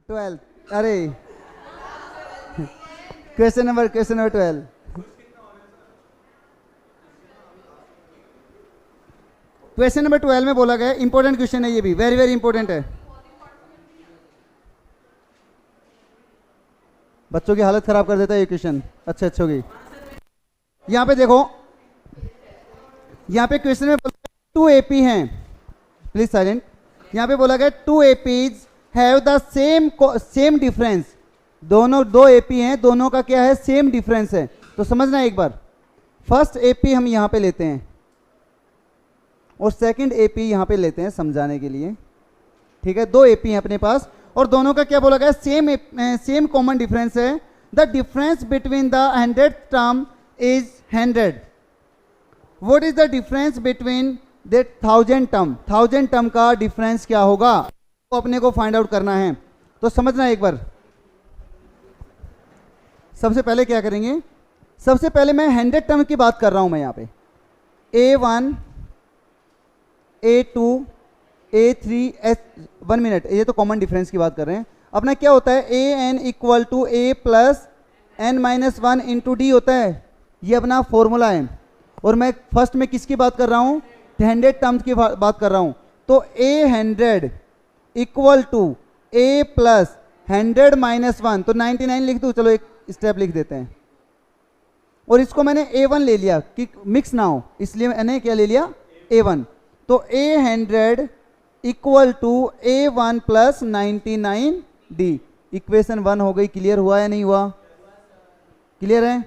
12, अरे question number 12। Question number 12 में बोला गया, इंपॉर्टेंट क्वेश्चन है ये भी, वेरी वेरी इंपॉर्टेंट है। बच्चों की हालत खराब कर देता है ये क्वेश्चन, अच्छे होगी। यहाँ पे देखो, यहाँ पे क्वेश्चन में बोला 2 AP हैं, प्लीज साइलेंट। यहाँ पे बोला गया 2 APs have the same difference. दोनों 2 AP हैं, दोनों का क्या है, सेम डिफरेंस है। तो समझना एक बार, फर्स्ट AP हम यहाँ पे लेते हैं और सेकंड AP यहाँ पे लेते हैं समझाने के लिए, ठीक है। 2 AP हैं अपने पास और दोनों का क्या बोला गया, सेम कॉमन डिफरेंस है। The difference between the 100th term is 100। What is the difference between the 1000 term? 1000 term का डिफरेंस क्या होगा, तो अपने को फाइंड आउट करना है। तो समझना एक बार, सबसे पहले क्या करेंगे, सबसे पहले मैं 100 टर्म की बात कर रहा हूं मैं यहाँ पे, A1 A2 A3 1 मिनट, ये तो कॉमन डिफरेंस की बात कर रहे हैं। अपना क्या होता है, AN equal to A plus N-1 into D होता है, ये अपना फॉर्मूला है। और मैं फर्स्ट में किसकी बात कर रहा हूँ, 100 टर्म्स की बात कर रहा हूँ। तो A100 equal to A plus 100-1, तो 99 लिख दूँ, चलो एक स्टेप लिख देते हैं। और इसको मैंने A1 ले लिया कि मिक्स ना हो, इसलिए मैंने क्या ले लिया, A1। तो A100 equal to A1 plus 99D, equation 1 हो गई। क्लियर हुआ या नहीं हुआ, क्लियर है,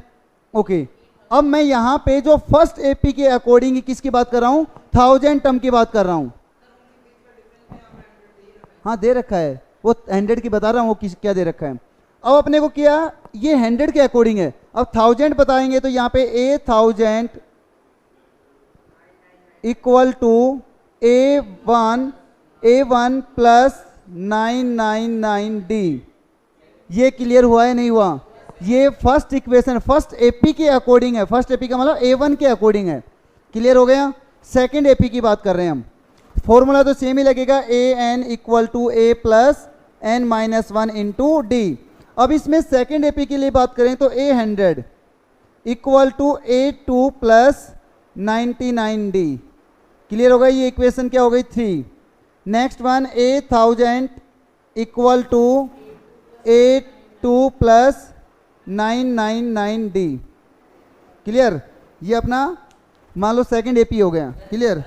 ओके। अब मैं यहां पे जो फर्स्ट AP के अकॉर्डिंग किसकी बात कर रहा हूं, 1000 टर्म की बात कर रहा हूं। हाँ दे रखा है, वो 100 की बता रहा हूं, वो क्या दे रखा है। अब अपने को किया, ये 100 के अकॉर्डिंग है, अब 1000 बताएंगे तो यहाँ पे A1000 equal to A1 plus 999D। ये क्लियर हुआ है नहीं हुआ, ये फर्स्ट इक्वेशन फर्स्ट AP के अकॉर्डिंग है, फर्स्ट AP का मतलब A1 के अकॉर्डिंग है। क्लियर हो गया। सेकंड AP की बात कर रहे हैं हम, फॉर्मूला तो सेम ही लगेगा, AN equal to A plus N-1 into D। अब इसमें सेकंड AP के लिए बात करें तो A100 equal to A2 plus 99D। Clear हो गई, ये इक्वेशन क्या हो गई, 3। Next one, A1000 equal to A2 plus 999D। Clear, ये अपना मान लो सेकंड AP हो गया। क्लियर,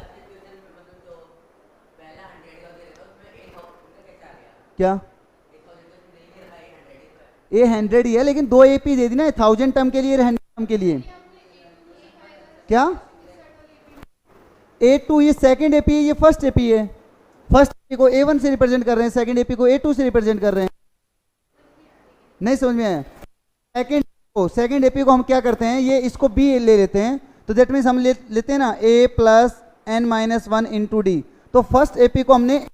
क्या A100 ही है, लेकिन 2 AP दे दी ना, 1000 टर्म के लिए 100 टर्म के लिए। क्या A2 ये सेकंड AP है, ये फर्स्ट AP है। फर्स्ट AP को A1 से रिप्रेजेंट कर रहे हैं, सेकंड AP को A2 से रिप्रेजेंट कर रहे हैं। नहीं समझ में आया, सेकंड AP को हम क्या करते हैं, ये इसको B ले लेते हैं, तो दैट मीन्स हम लेते हैं ना A plus N-1 into D। तो फर्स्ट AP को हमने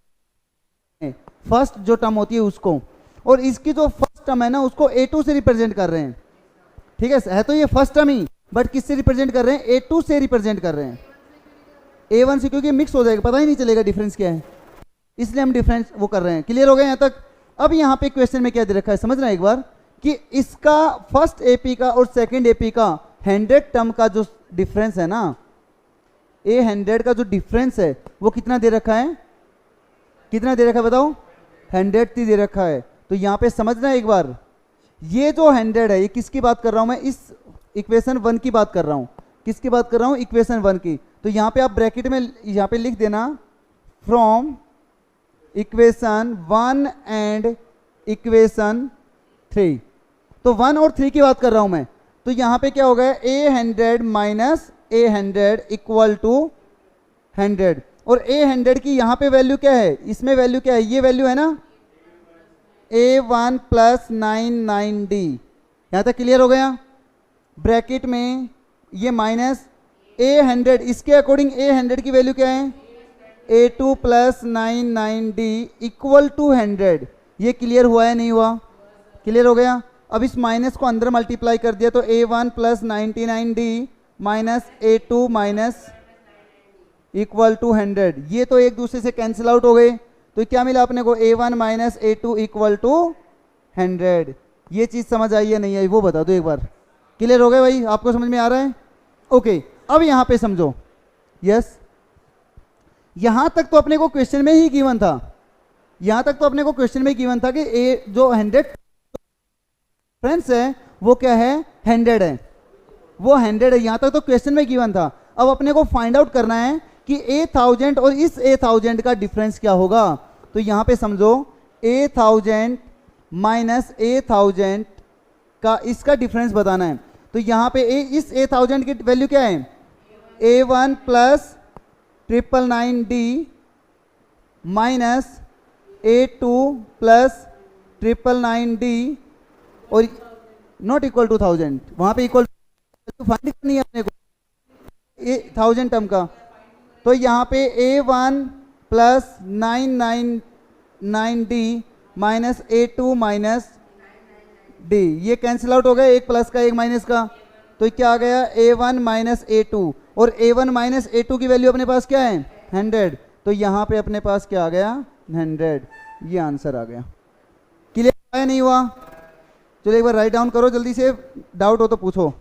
फर्स्ट जो टर्म होती है उसको, और इसकी जो फर्स्ट टर्म है ना उसको A2 से रिप्रेजेंट कर रहे हैं। ठीक है तो ये फर्स्ट टर्म ही, बट किससे रिप्रेजेंट कर रहे हैं, A2 से रिप्रेजेंट कर रहे हैं, A1 से, क्योंकि मिक्स हो जाएगा, पता ही नहीं चलेगा डिफरेंस क्या है, इसलिए हम डिफरेंस वो कर रहे हैं। क्लियर हो गया यहाँ तक। अब यहाँ पे क्वेश्चन में क्या दे रखा है, समझना एक बार, कि इसका फर्स्ट AP का और सेकंड AP का 100 टर्म का जो डिफरेंस है ना, A100 का जो डिफरेंस है वो कितना दे रखा है, कितना दे रखा है बताओ, 100 दे रखा है। तो यहाँ पे समझना एक बार, ये जो 100 है ये किसकी बात कर रहा हूँ मैं, इस इक्वेशन 1 की बात कर रहा हूँ। किसकी बात कर रहा हूँ, इक्वेशन 1 की। तो यहाँ पे आप ब्रैकेट में यहाँ पे लिख देना, फ्रॉम इक्वेशन 1 एंड इक्वेशन 3। तो 1 और 3 की बात कर रहा हूं मैं। तो यहाँ पे क्या हो गया, A100 minus A100 equal to 100। और A100 की यहाँ पे वैल्यू क्या है, इसमें वैल्यू क्या है, ये वैल्यू है ना A1 प्लस 99D। यहाँ तक क्लियर हो गया। ब्रैकेट में ये माइनस A100, इसके अकॉर्डिंग A100 की वैल्यू क्या है, A2 plus 99D equal to 100। ये क्लियर हुआ है नहीं हुआ, क्लियर हो गया। अब इस माइनस को अंदर मल्टीप्लाई कर दिया तो A1 plus 99D minus A2 minus equal to 100, ये तो एक दूसरे से कैंसिल आउट हो गए। तो तो क्या मिला अपने को A1 minus A2 equal to 100। ये चीज समझ आई है नहीं आई वो बता दो एक बार। क्लियर हो गए भाई, आपको समझ में आ रहा है? ओके अब यहां पे समझो। यस यहां तक तो अपने को क्वेश्चन में ही गिवन था, यहां तक तो अपने को क्वेश्चन में गिवन था कि ए जो 100 फ्रेंड्स है वो क्या है 100 है, वो 100 है, यहां तक तो क्वेश्चन में गिवन था। अब अपने को फाइंड आउट करना है कि A1000 और इस A1000 का डिफरेंस क्या होगा। तो यहां पे समझो A1000 माइनस A1000 का इसका डिफरेंस बताना है। तो यहां पे इस A1000 की वैल्यू क्या है A1 plus 999D minus A2 plus 999D और नॉट इक्वल टू 1000, वहां पे इक्वल फाइंड करनी है अपने को 1000 टर्म का। तो यहाँ पे A1 plus 999D minus A2 minus D, ये कैंसिल आउट हो गया, एक प्लस का एक माइनस का, तो क्या आ गया A1 माइनस A2 और A1 माइनस A2 की वैल्यू अपने पास क्या है 100। तो यहाँ पे अपने पास क्या आ गया 100, ये आंसर आ गया। क्लियर है नहीं हुआ? चलो एक बार राइट डाउन करो जल्दी से, डाउट हो तो पूछो।